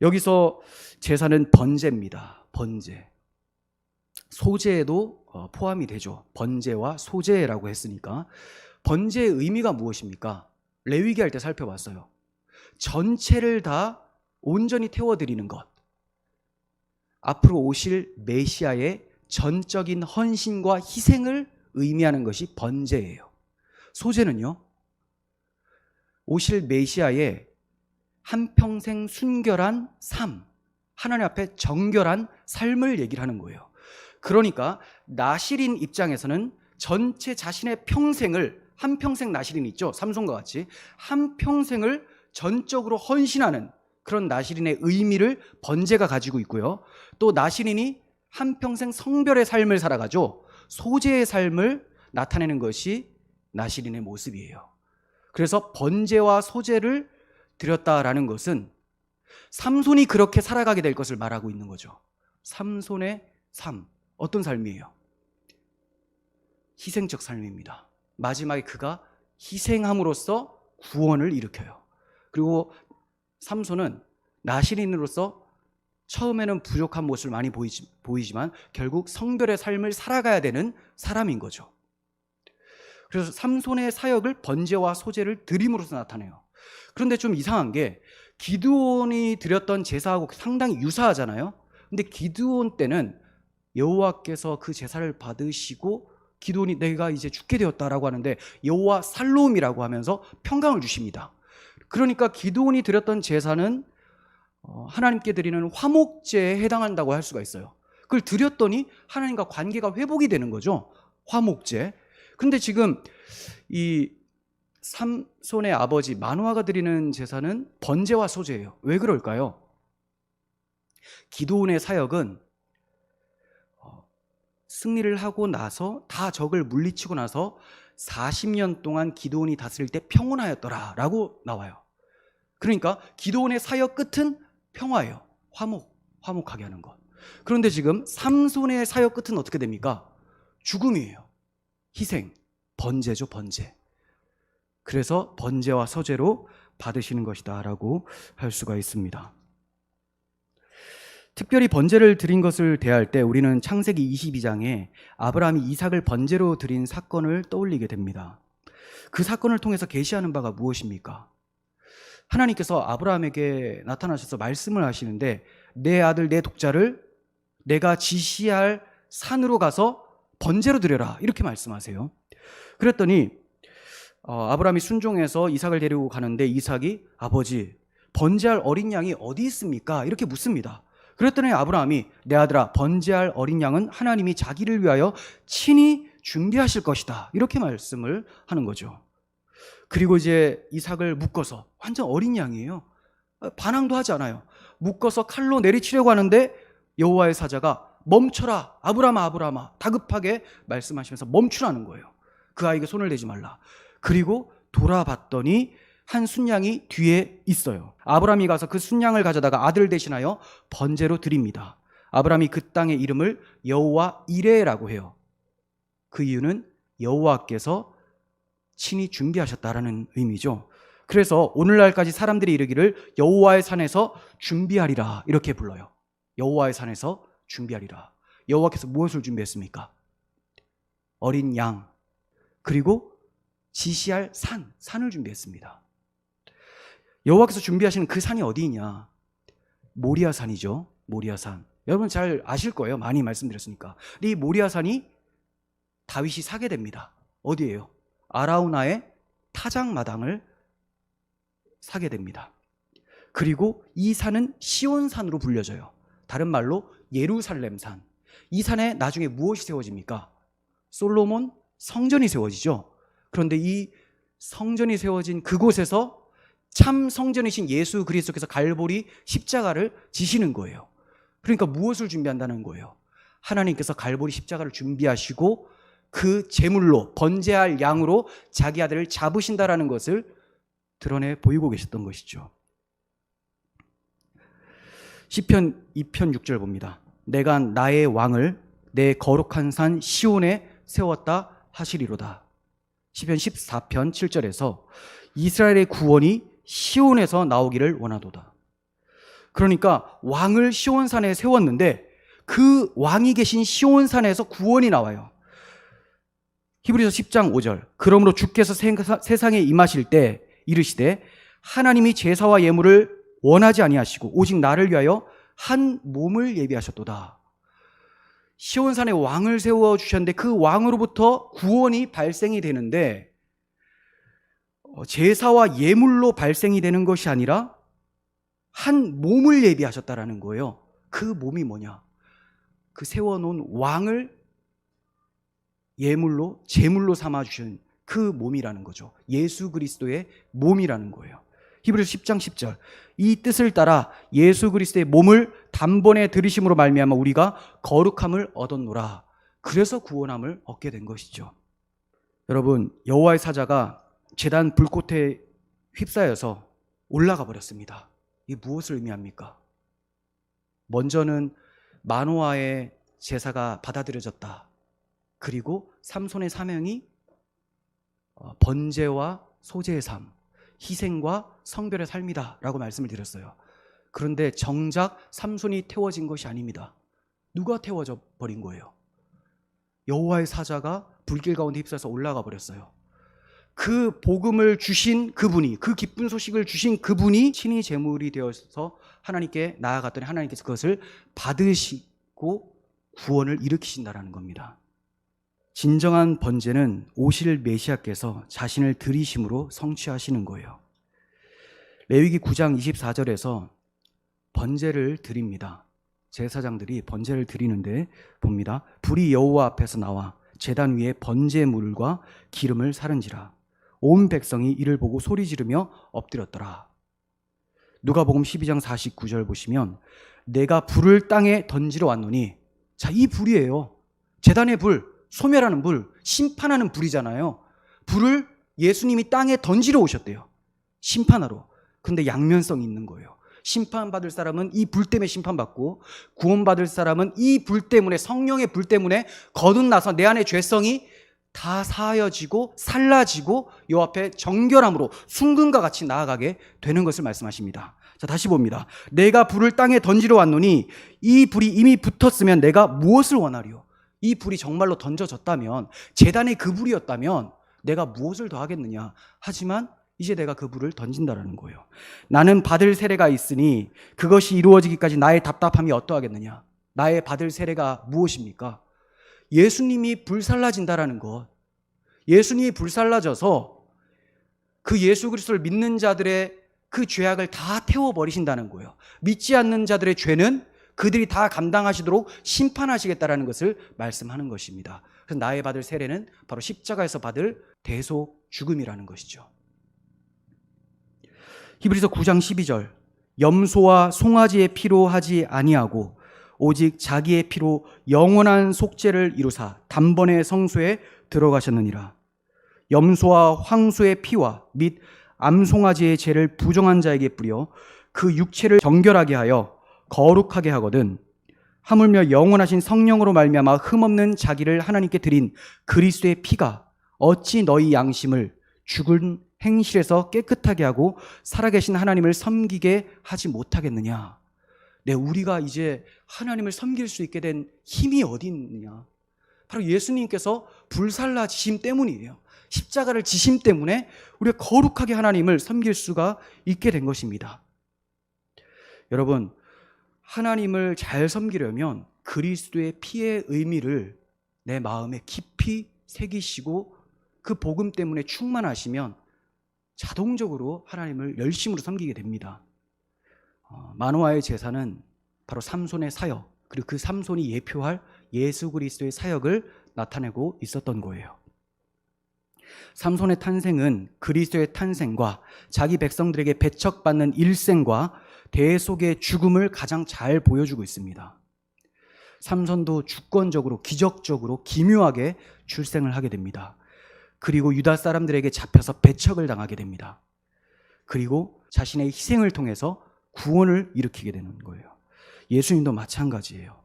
여기서 제사는 번제입니다. 번제. 소제에도 포함이 되죠. 번제와 소제라고 했으니까. 번제의 의미가 무엇입니까? 레위기 할 때 살펴봤어요. 전체를 다 온전히 태워드리는 것. 앞으로 오실 메시아의 전적인 헌신과 희생을 의미하는 것이 번제예요. 소제는요, 오실 메시아의 한평생 순결한 삶, 하나님 앞에 정결한 삶을 얘기를 하는 거예요. 그러니까 나실인 입장에서는 전체 자신의 평생을, 한평생 나실인이 있죠, 삼손과 같이 한평생을 전적으로 헌신하는 그런 나실인의 의미를 번제가 가지고 있고요. 또 나실인이 한평생 성별의 삶을 살아가죠. 소제의 삶을 나타내는 것이 나실인의 모습이에요. 그래서 번제와 소제를 드렸다라는 것은 삼손이 그렇게 살아가게 될 것을 말하고 있는 거죠. 삼손의 삶, 어떤 삶이에요? 희생적 삶입니다. 마지막에 그가 희생함으로써 구원을 일으켜요. 그리고 삼손은 나실인으로서 처음에는 부족한 모습을 많이 보이지만 결국 성별의 삶을 살아가야 되는 사람인 거죠. 그래서 삼손의 사역을 번제와 소제를 드림으로써 나타내요. 그런데 좀 이상한 게 기드온이 드렸던 제사하고 상당히 유사하잖아요. 근데 기드온 때는 여호와께서 그 제사를 받으시고 기드온이 내가 이제 죽게 되었다라고 하는데 여호와 살로움이라고 하면서 평강을 주십니다. 그러니까 기드온이 드렸던 제사는 하나님께 드리는 화목제에 해당한다고 할 수가 있어요. 그걸 드렸더니 하나님과 관계가 회복이 되는 거죠. 화목제. 근데 지금 이 삼손의 아버지 마노아가 드리는 제사는 번제와 소제예요. 왜 그럴까요? 기드온의 사역은 승리를 하고 나서 다 적을 물리치고 나서 40년 동안 기드온이 다스릴 때 평온하였더라라고 나와요. 그러니까 기드온의 사역 끝은 평화예요. 화목하게 하는 것. 그런데 지금 삼손의 사역 끝은 어떻게 됩니까? 죽음이에요. 희생, 번제죠, 번제. 그래서 번제와 소제로 받으시는 것이다 라고 할 수가 있습니다. 특별히 번제를 드린 것을 대할 때 우리는 창세기 22장에 아브라함이 이삭을 번제로 드린 사건을 떠올리게 됩니다. 그 사건을 통해서 계시하는 바가 무엇입니까? 하나님께서 아브라함에게 나타나셔서 말씀을 하시는데 내 아들 내 독자를 내가 지시할 산으로 가서 번제로 드려라 이렇게 말씀하세요. 그랬더니 아브라함이 순종해서 이삭을 데리고 가는데 이삭이 아버지 번제할 어린 양이 어디 있습니까? 이렇게 묻습니다. 그랬더니 아브라함이 내 아들아 번제할 어린 양은 하나님이 자기를 위하여 친히 준비하실 것이다 이렇게 말씀을 하는 거죠. 그리고 이제 이삭을 묶어서 완전 어린 양이에요. 반항도 하지 않아요. 묶어서 칼로 내리치려고 하는데 여호와의 사자가 멈춰라 아브라함아 아브라함아 다급하게 말씀하시면서 멈추라는 거예요. 그 아이에게 손을 대지 말라. 그리고 돌아봤더니 한 순양이 뒤에 있어요. 아브라함이 가서 그 순양을 가져다가 아들 대신하여 번제로 드립니다. 아브라함이 그 땅의 이름을 여호와 이레라고 해요. 그 이유는 여호와께서 친히 준비하셨다라는 의미죠. 그래서 오늘날까지 사람들이 이르기를 여호와의 산에서 준비하리라 이렇게 불러요. 여호와의 산에서 준비하리라. 여호와께서 무엇을 준비했습니까? 어린 양 그리고 지시할 산을 준비했습니다. 여호와께서 준비하시는 그 산이 어디냐? 모리아산이죠. 모리아산. 여러분 잘 아실 거예요. 많이 말씀드렸으니까. 이 모리아산이 다윗이 사게 됩니다. 어디예요? 아라우나의 타작마당을 사게 됩니다. 그리고 이 산은 시온산으로 불려져요. 다른 말로 예루살렘산. 이 산에 나중에 무엇이 세워집니까? 솔로몬 성전이 세워지죠. 그런데 이 성전이 세워진 그곳에서 참 성전이신 예수 그리스도께서 갈보리 십자가를 지시는 거예요. 그러니까 무엇을 준비한다는 거예요? 하나님께서 갈보리 십자가를 준비하시고 그 제물로 번제할 양으로 자기 아들을 잡으신다라는 것을 드러내 보이고 계셨던 것이죠. 시편 2편 6절 봅니다. 내가 나의 왕을 내 거룩한 산 시온에 세웠다 하시리로다. 시편 14편 7절에서 이스라엘의 구원이 시온에서 나오기를 원하도다. 그러니까 왕을 시온산에 세웠는데 그 왕이 계신 시온산에서 구원이 나와요. 히브리서 10장 5절. 그러므로 주께서 세상에 임하실 때 이르시되 하나님이 제사와 예물을 원하지 아니하시고 오직 나를 위하여 한 몸을 예비하셨도다. 시온산에 왕을 세워주셨는데 그 왕으로부터 구원이 발생이 되는데 제사와 예물로 발생이 되는 것이 아니라 한 몸을 예비하셨다라는 거예요. 그 몸이 뭐냐? 그 세워놓은 왕을 예물로, 제물로 삼아주신 그 몸이라는 거죠. 예수 그리스도의 몸이라는 거예요. 히브리서 10장 10절. 이 뜻을 따라 예수 그리스도의 몸을 단번에 들이심으로 말미암아 우리가 거룩함을 얻었노라. 그래서 구원함을 얻게 된 것이죠. 여러분, 여호와의 사자가 제단 불꽃에 휩싸여서 올라가 버렸습니다. 이게 무엇을 의미합니까? 먼저는 마노아의 제사가 받아들여졌다. 그리고 삼손의 사명이 번제와 소제의 삶, 희생과 성별의 삶이다 라고 말씀을 드렸어요. 그런데 정작 삼손이 태워진 것이 아닙니다. 누가 태워져 버린 거예요? 여호와의 사자가 불길 가운데 휩싸여서 올라가 버렸어요. 그 복음을 주신 그분이, 그 기쁜 소식을 주신 그분이 친히 제물이 되어서 하나님께 나아갔더니 하나님께서 그것을 받으시고 구원을 일으키신다라는 겁니다. 진정한 번제는 오실 메시아께서 자신을 들이심으로 성취하시는 거예요. 레위기 9장 24절에서 번제를 드립니다. 제사장들이 번제를 드리는데 봅니다. 불이 여호와 앞에서 나와 제단 위에 번제물과 기름을 사른지라 온 백성이 이를 보고 소리 지르며 엎드렸더라. 누가복음 12장 49절 보시면 내가 불을 땅에 던지러 왔노니, 자, 이 불이에요. 제단의 불, 소멸하는 불, 심판하는 불이잖아요. 불을 예수님이 땅에 던지러 오셨대요. 심판하러. 근데 양면성이 있는 거예요. 심판받을 사람은 이 불 때문에 심판받고 구원받을 사람은 이 불 때문에, 성령의 불 때문에 거듭나서 내 안의 죄성이 다 사하여지고 살라지고 요 앞에 정결함으로 순금과 같이 나아가게 되는 것을 말씀하십니다. 자, 다시 봅니다. 내가 불을 땅에 던지러 왔노니 이 불이 이미 붙었으면 내가 무엇을 원하리요? 이 불이 정말로 던져졌다면, 제단의 그 불이었다면 내가 무엇을 더 하겠느냐? 하지만 이제 내가 그 불을 던진다라는 거예요. 나는 받을 세례가 있으니 그것이 이루어지기까지 나의 답답함이 어떠하겠느냐? 나의 받을 세례가 무엇입니까? 예수님이 불살라진다라는 것. 예수님이 불살라져서 그 예수 그리스도를 믿는 자들의 그 죄악을 다 태워버리신다는 거예요. 믿지 않는 자들의 죄는 그들이 다 감당하시도록 심판하시겠다라는 것을 말씀하는 것입니다. 그래서 나의 받을 세례는 바로 십자가에서 받을 대속 죽음이라는 것이죠. 히브리서 9장 12절. 염소와 송아지의 피로 하지 아니하고 오직 자기의 피로 영원한 속죄를 이루사 단번에 성소에 들어가셨느니라. 염소와 황소의 피와 및 암송아지의 죄를 부정한 자에게 뿌려 그 육체를 정결하게 하여 거룩하게 하거든 하물며 영원하신 성령으로 말미암아 흠없는 자기를 하나님께 드린 그리스도의 피가 어찌 너희 양심을 죽은 행실에서 깨끗하게 하고 살아계신 하나님을 섬기게 하지 못하겠느냐? 네, 우리가 이제 하나님을 섬길 수 있게 된 힘이 어디 있느냐? 바로 예수님께서 불살라지심 때문이에요. 십자가를 지심 때문에 우리가 거룩하게 하나님을 섬길 수가 있게 된 것입니다. 여러분, 하나님을 잘 섬기려면 그리스도의 피의 의미를 내 마음에 깊이 새기시고 그 복음 때문에 충만하시면 자동적으로 하나님을 열심으로 섬기게 됩니다. 마노아의 제사는 바로 삼손의 사역, 그리고 그 삼손이 예표할 예수 그리스도의 사역을 나타내고 있었던 거예요. 삼손의 탄생은 그리스도의 탄생과 자기 백성들에게 배척받는 일생과 대속의 죽음을 가장 잘 보여주고 있습니다. 삼손도 주권적으로, 기적적으로, 기묘하게 출생을 하게 됩니다. 그리고 유다 사람들에게 잡혀서 배척을 당하게 됩니다. 그리고 자신의 희생을 통해서 구원을 일으키게 되는 거예요. 예수님도 마찬가지예요.